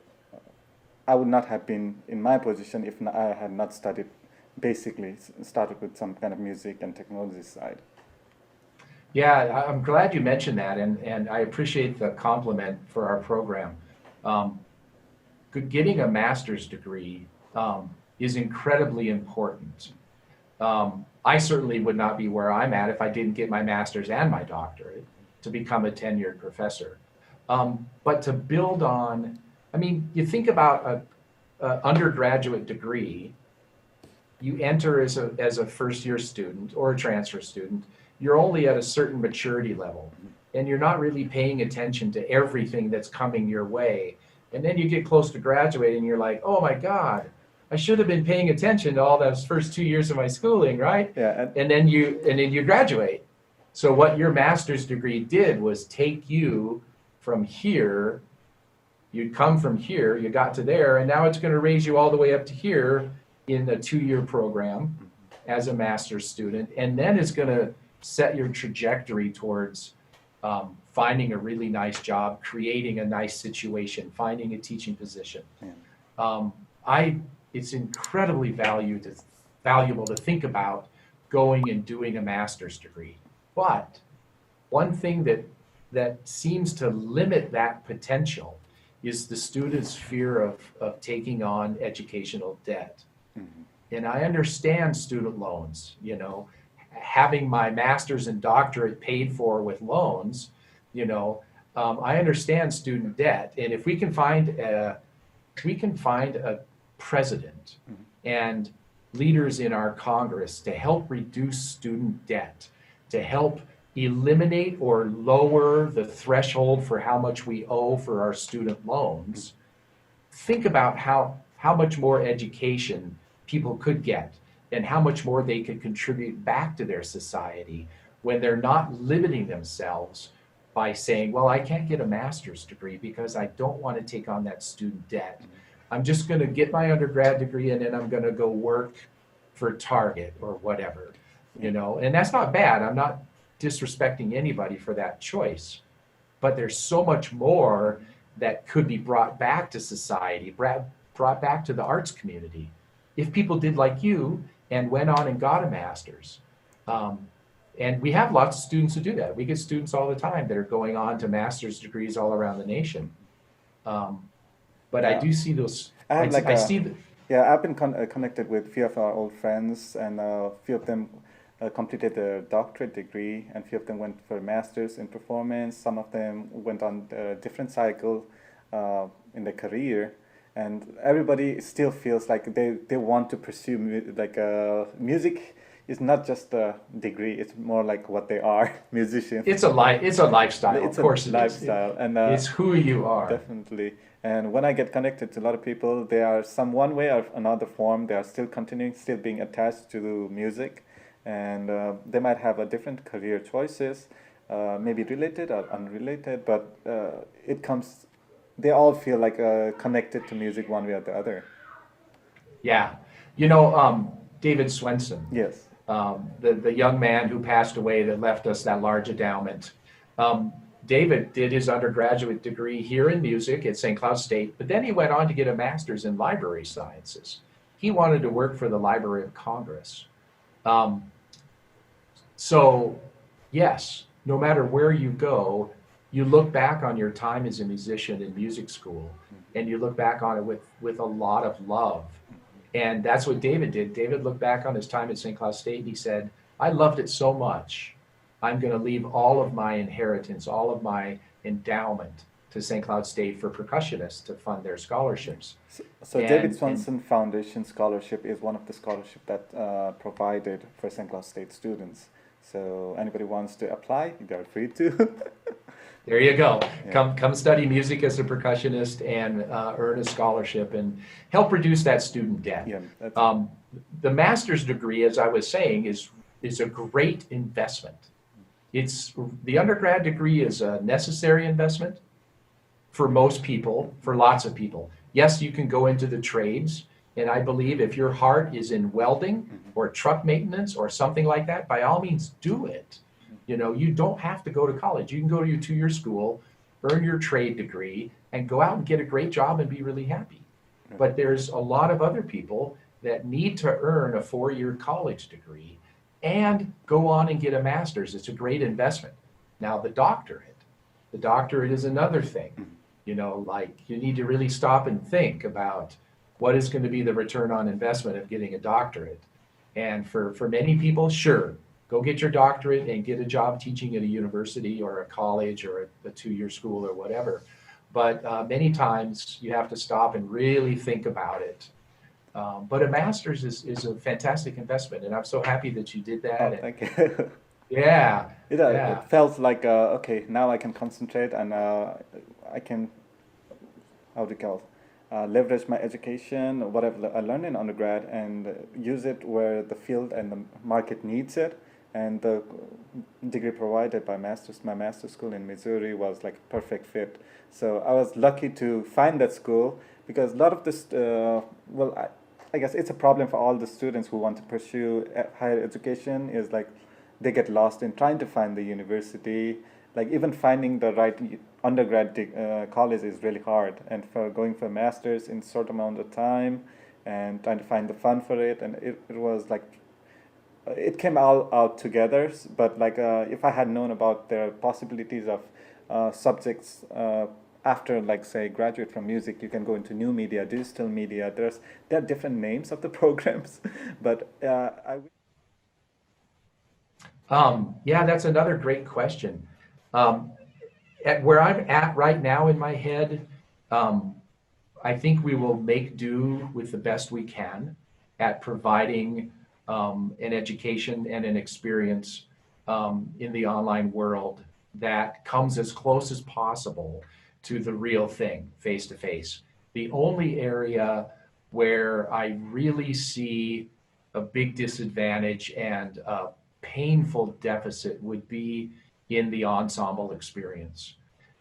S1: I would not have been in my position if I had not studied. Basically, started with some kind of music and technology side.
S2: Yeah, I'm glad you mentioned that, and I appreciate the compliment for our program. Um, Getting a master's degree is incredibly important. I certainly would not be where I'm at if I didn't get my master's and my doctorate to become a tenured professor. But to build on, I mean, you think about a undergraduate degree, you enter as a first year student or a transfer student, you're only at a certain maturity level and you're not really paying attention to everything that's coming your way. And then you get close to graduating and you're like, oh my God, I should have been paying attention to all those first 2 years of my schooling, right?
S1: Yeah.
S2: And then you graduate. So what your master's degree did was take you from here, you'd come from here, you got to there, and now it's going to raise you all the way up to here in a 2-year program as a master's student. And then it's going to set your trajectory towards finding a really nice job, creating a nice situation, finding a teaching position. It's incredibly valuable to think about going and doing a master's degree. But one thing that seems to limit that potential is the student's fear of taking on educational debt. Mm-hmm. And I understand student loans, having my master's and doctorate paid for with loans, I understand student debt. And if we can find a president mm-hmm. and leaders in our Congress to help reduce student debt, to help eliminate or lower the threshold for how much we owe for our student loans, think about how much more education people could get and how much more they could contribute back to their society when they're not limiting themselves by saying, well, I can't get a master's degree because I don't want to take on that student debt. I'm just going to get my undergrad degree and then I'm going to go work for Target or whatever, and that's not bad. I'm not disrespecting anybody for that choice, but there's so much more that could be brought back to society, brought back to the arts community if people did like you and went on and got a master's. And we have lots of students who do that. We get students all the time that are going on to master's degrees all around the nation. But yeah. I do see those. I've
S1: been connected with a few of our old friends, and a few of them completed their doctorate degree, and a few of them went for masters in performance. Some of them went on a different cycle in their career, and everybody still feels like they want to pursue music. Is not just a degree; it's more like what they are, musicians.
S2: It's a lifestyle.
S1: It's
S2: of course,
S1: a lifestyle, and
S2: it's who you are.
S1: Definitely. And when I get connected to a lot of people, they are one way or another form. They are still being attached to music, and they might have a different career choices, maybe related or unrelated, but they all feel like connected to music one way or the other.
S2: Yeah, David Swenson.
S1: Yes.
S2: The young man who passed away that left us that large endowment. David did his undergraduate degree here in music at St. Cloud State, but then he went on to get a master's in library sciences. He wanted to work for the Library of Congress. So, yes, no matter where you go, you look back on your time as a musician in music school, and you look back on it with a lot of love. And that's what David did. David looked back on his time at St. Cloud State and he said, I loved it so much. I'm going to leave all of my inheritance, all of my endowment to St. Cloud State for percussionists to fund their scholarships.
S1: So David
S2: And
S1: Swanson Foundation Scholarship is one of the scholarship that provided for St. Cloud State students. So anybody wants to apply, they're free to.
S2: there you go.
S1: Yeah.
S2: Come study music as a percussionist and earn a scholarship and help reduce that student debt.
S1: Yeah, that's
S2: The master's degree, as I was saying, is a great investment. The undergrad degree is a necessary investment for most people, for lots of people. Yes, you can go into the trades, and I believe if your heart is in welding or truck maintenance or something like that, by all means do it. You know, you don't have to go to college. You can go to your 2-year school, earn your trade degree, and go out and get a great job and be really happy. But there's a lot of other people that need to earn a 4-year college degree and go on and get a master's. It's a great investment. Now, the doctorate is another thing. You know, like you need to really stop and think about what is going to be the return on investment of getting a doctorate. And for many people, sure, go get your doctorate and get a job teaching at a university or a college or a 2-year school or whatever. But many times you have to stop and really think about it. But a master's is a fantastic investment, and I'm so happy that you did that.
S1: Oh,
S2: And
S1: thank you.
S2: yeah,
S1: It,
S2: yeah.
S1: it felt like okay, now I can concentrate and I can, how do you call it, leverage my education, whatever I learned in undergrad, and use it where the field and the market needs it. And the degree provided by my master's school in Missouri was like a perfect fit. So I was lucky to find that school because a lot of this, I guess it's a problem for all the students who want to pursue higher education is like they get lost in trying to find the university. Like even finding the right undergrad college is really hard, and for going for masters in short amount of time and trying to find the fund for it, and it was like it came all out together. But like if I had known about the possibilities of subjects after, like, say, graduate from music, you can go into new media, digital media. There are different names of the programs, but
S2: Yeah, that's another great question. Um, at where I'm at right now in my head, I think we will make do with the best we can at providing an education and an experience in the online world that comes as close as possible to the real thing, face to face. The only area where I really see a big disadvantage and a painful deficit would be in the ensemble experience.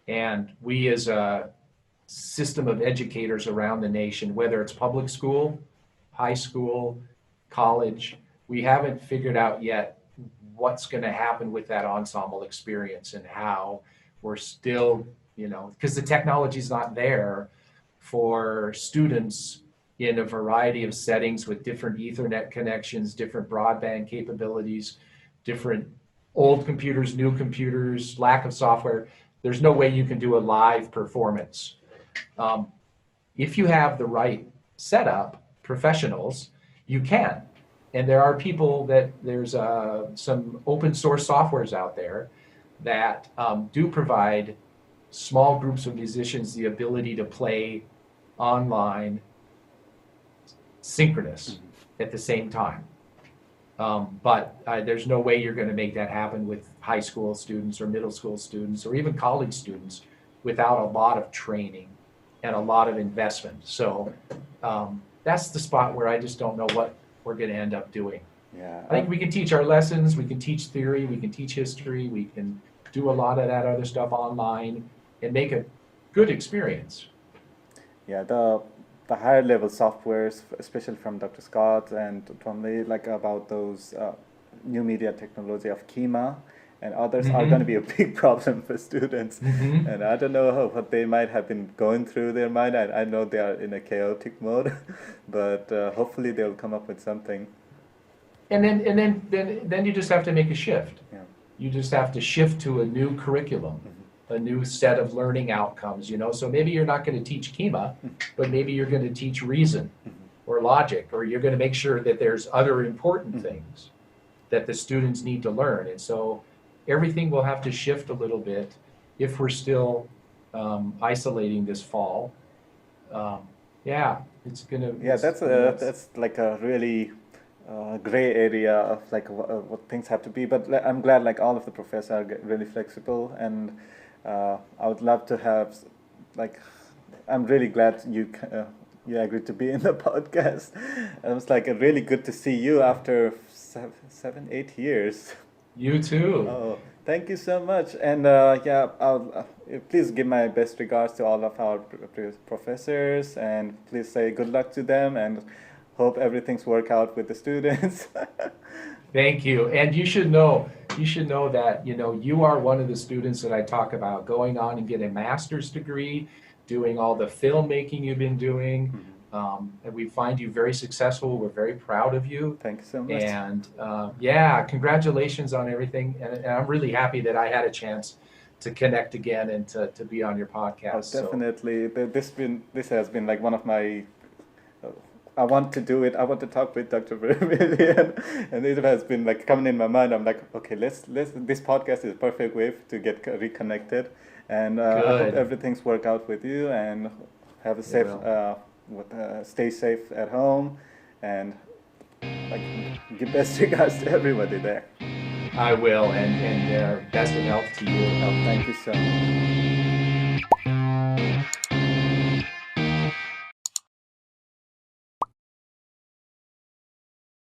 S2: And we, as a system of educators around the nation, whether it's public school, high school, college, we haven't figured out yet what's going to happen with that ensemble experience and how we're still, you know, because the technology is not there for students in a variety of settings with different Ethernet connections, different broadband capabilities, different old computers, new computers, lack of software. There's no way you can do a live performance. If you have the right setup, professionals, you can. And there are people there's some open source softwares out there that do provide small groups of musicians the ability to play online synchronous at the same time. But there's no way you're going to make that happen with high school students or middle school students or even college students without a lot of training and a lot of investment. So that's the spot where I just don't know what we're going to end up doing.
S1: yeah,
S2: I think we can teach our lessons, we can teach theory, we can teach history, we can do a lot of that other stuff online and make a good experience.
S1: yeah, the higher level softwares, especially from Dr. Scott and Tomley, like about those new media technology of Kima and others are going to be a big problem for students. And I don't know what they might have been going through their mind. I know they are in a chaotic mode, but hopefully they'll come up with something.
S2: And then you just have to make a shift.
S1: Yeah.
S2: You just have to shift to a new curriculum, a new set of learning outcomes, you know. So maybe you're not going to teach Kima, but maybe you're going to teach reason or logic, or you're going to make sure that there's other important things that the students need to learn. And so everything will have to shift a little bit if we're still isolating this fall. Yeah, it's gonna.
S1: Yeah,
S2: It's you know it's
S1: that's like a really gray area of like what things have to be. But I'm glad like all of the professors are really flexible, and I would love to have like I'm really glad you agreed to be in the podcast. It was like really good to see you after 7, 8 years.
S2: you too.
S1: Oh, thank you so much. And yeah, please give my best regards to all of our professors, and please say good luck to them, and hope everything's work out with the students.
S2: Thank you. And you should know that, you are one of the students that I talk about going on and getting a master's degree, doing all the filmmaking you've been doing.
S1: Mhm.
S2: And we find you very successful. We're very proud of you.
S1: Thank you so much.
S2: And yeah, congratulations on everything. And I'm really happy that I had a chance to connect again and to be on your
S1: Oh,
S2: podcast. So
S1: definitely. This has been like one of my. uh, I want to do it. I want to talk with Dr. Vermillion, and it has been like coming in my mind. I'm like, okay, let's. This podcast is a perfect way to get reconnected, and I hope
S2: good.
S1: everything's work out with you, and have a
S2: It
S1: safe.
S2: will.
S1: Stay safe at home, and like give best regards to everybody there.
S2: I will. And best of health to you.
S1: Oh, thank you so much.